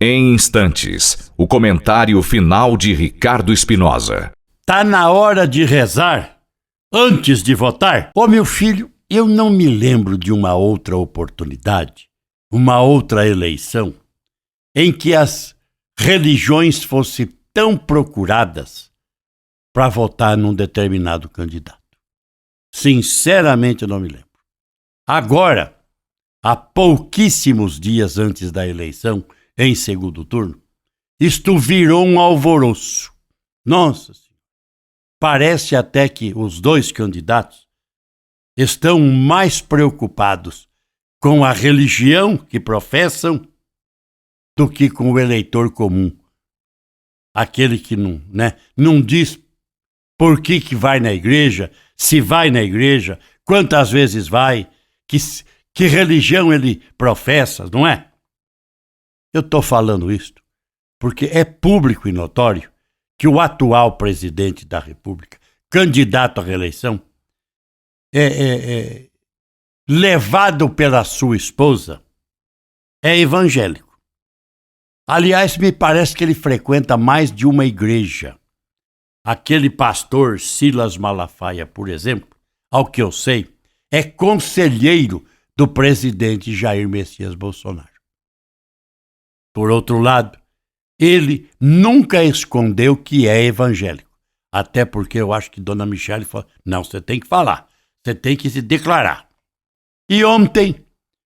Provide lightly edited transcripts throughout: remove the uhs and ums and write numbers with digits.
Em instantes, o comentário final de Ricardo Espinosa. Tá na hora de rezar antes de votar? Ô meu filho, eu não me lembro de uma outra oportunidade, uma outra eleição, em que as religiões fossem tão procuradas para votar num determinado candidato. Sinceramente, eu não me lembro. Agora, há pouquíssimos dias antes da eleição, em segundo turno, isto virou um alvoroço. Nossa Senhora! Parece até que os dois candidatos estão mais preocupados com a religião que professam do que com o eleitor comum. Aquele que não diz por que vai na igreja, se vai na igreja, quantas vezes vai, que religião ele professa, não é? Eu estou falando isto porque é público e notório que o atual presidente da República, candidato à reeleição, levado pela sua esposa, é evangélico. Aliás, me parece que ele frequenta mais de uma igreja. Aquele pastor Silas Malafaia, por exemplo, ao que eu sei, é conselheiro do presidente Jair Messias Bolsonaro. Por outro lado, ele nunca escondeu que é evangélico. Até porque eu acho que Dona Michele falou, não, você tem que falar, você tem que se declarar. E ontem,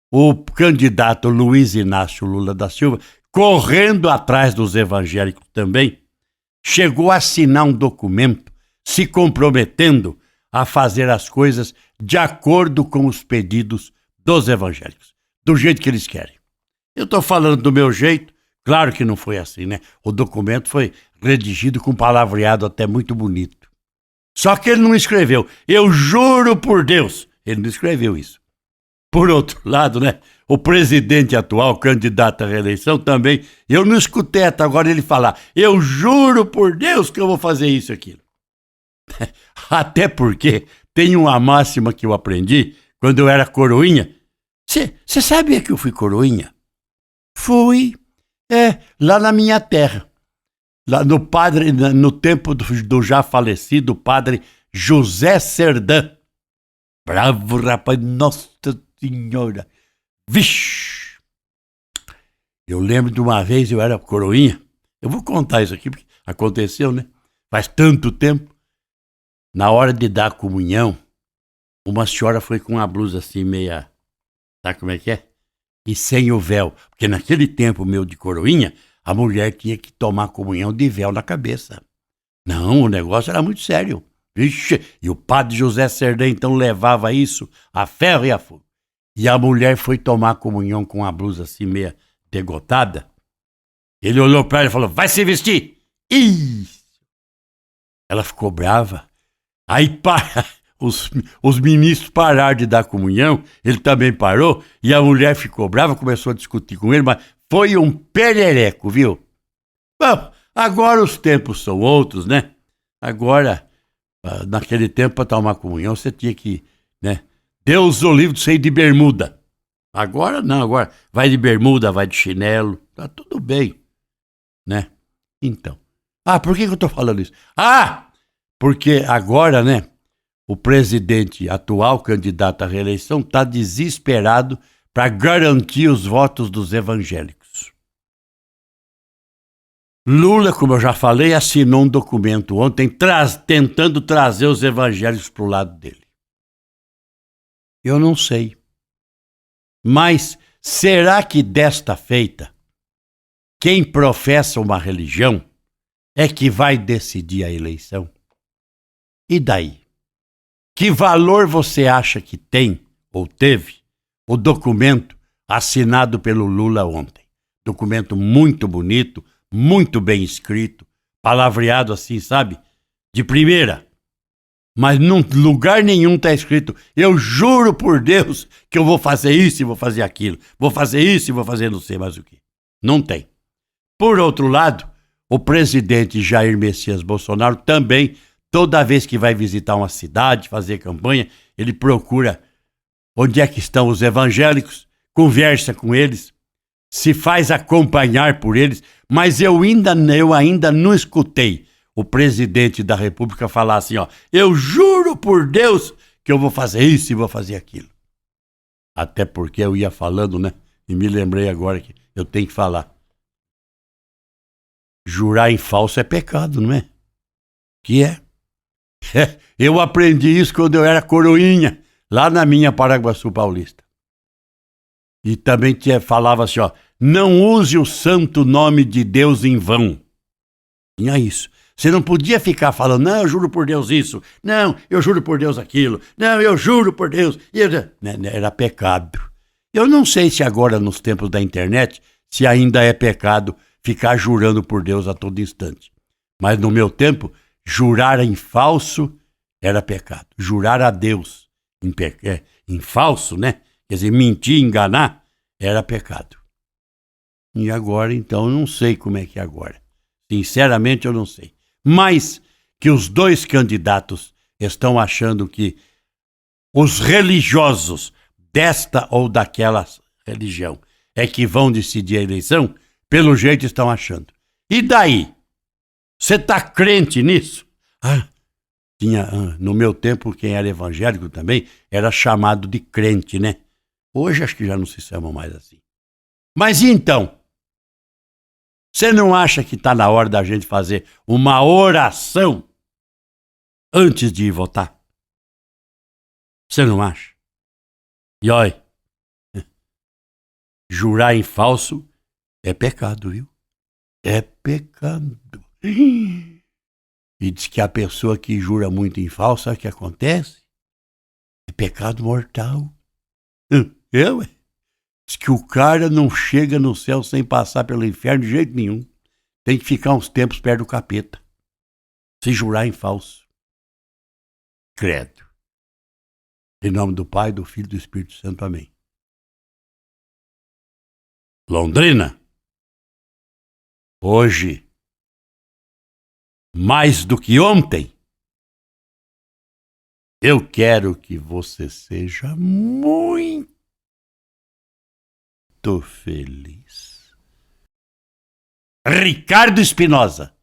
o candidato Luiz Inácio Lula da Silva, correndo atrás dos evangélicos também, chegou a assinar um documento se comprometendo a fazer as coisas de acordo com os pedidos dos evangélicos, do jeito que eles querem. Eu estou falando do meu jeito, claro que não foi assim, né? O documento foi redigido com palavreado até muito bonito. Só que ele não escreveu, eu juro por Deus, ele não escreveu isso. Por outro lado, né? O presidente atual, candidato à reeleição também, eu não escutei até agora ele falar, eu juro por Deus que eu vou fazer isso e aquilo. Até porque tem uma máxima que eu aprendi quando eu era coroinha. Você sabia que eu fui coroinha? Fui, lá na minha terra. Lá no tempo do já falecido padre José Serdã. Bravo, rapaz, nossa senhora. Vixe! Eu lembro de uma vez, eu era coroinha. Eu vou contar isso aqui, porque aconteceu, né? Faz tanto tempo. Na hora de dar a comunhão, uma senhora foi com uma blusa assim, meia... Sabe como é que é? E sem o véu. Porque naquele tempo meu de coroinha, a mulher tinha que tomar comunhão de véu na cabeça. Não, o negócio era muito sério. Vixe! E o padre José Serdã então levava isso a ferro e a fogo. E a mulher foi tomar comunhão com a blusa assim meia degotada. Ele olhou para ela e falou, vai se vestir! Isso! Ela ficou brava. Aí os ministros pararam de dar comunhão, ele também parou, e a mulher ficou brava, começou a discutir com ele, mas foi um perereco, viu? Bom, agora os tempos são outros, né? Agora, naquele tempo, para tomar comunhão, você tinha que, né? Deus o livre de você ir de bermuda. Agora não, agora vai de bermuda, vai de chinelo, tá tudo bem, né? Então, por que eu tô falando isso? Porque agora, né, o presidente atual, candidato à reeleição, está desesperado para garantir os votos dos evangélicos. Lula, como eu já falei, assinou um documento ontem tentando trazer os evangélicos para o lado dele. Eu não sei. Mas será que desta feita, quem professa uma religião é que vai decidir a eleição? E daí? Que valor você acha que tem, ou teve, o documento assinado pelo Lula ontem? Documento muito bonito, muito bem escrito, palavreado assim, sabe? De primeira. Mas num lugar nenhum está escrito, eu juro por Deus que eu vou fazer isso e vou fazer aquilo. Vou fazer isso e vou fazer não sei mais o que. Não tem. Por outro lado, o presidente Jair Messias Bolsonaro também, toda vez que vai visitar uma cidade, fazer campanha, ele procura onde é que estão os evangélicos, conversa com eles. se faz acompanhar por eles, mas eu ainda não escutei o presidente da República falar assim, ó, eu juro por Deus que eu vou fazer isso e vou fazer aquilo. Até porque eu ia falando, né? E me lembrei agora que eu tenho que falar. Jurar em falso é pecado, não é? Que é? Eu aprendi isso quando eu era coroinha, lá na minha Paraguaçu Paulista. E também falava assim, ó, não use o santo nome de Deus em vão. Tinha isso. Você não podia ficar falando, não, eu juro por Deus isso, não, eu juro por Deus aquilo, não, eu juro por Deus. Era pecado. Eu não sei se agora, nos tempos da internet, se ainda é pecado ficar jurando por Deus a todo instante. Mas no meu tempo, jurar em falso era pecado. Jurar a Deus em falso, né? Quer dizer, mentir, enganar, era pecado. E agora, então, eu não sei como é que é agora. Sinceramente, eu não sei. Mas que os dois candidatos estão achando que os religiosos desta ou daquela religião é que vão decidir a eleição, pelo jeito estão achando. E daí? Você está crente nisso? No meu tempo, quem era evangélico também era chamado de crente, né? Hoje acho que já não se chama mais assim. Mas e então? Você não acha que está na hora da gente fazer uma oração antes de ir votar? Você não acha? E olha, jurar em falso é pecado, viu? É pecado. E diz que a pessoa que jura muito em falso, sabe o que acontece? É pecado mortal. Diz que o cara não chega no céu sem passar pelo inferno de jeito nenhum. Tem que ficar uns tempos perto do capeta. Se jurar em falso. Credo. Em nome do Pai, do Filho e do Espírito Santo. Amém. Londrina. Hoje, mais do que ontem, eu quero que você seja muito feliz. Ricardo Espinosa.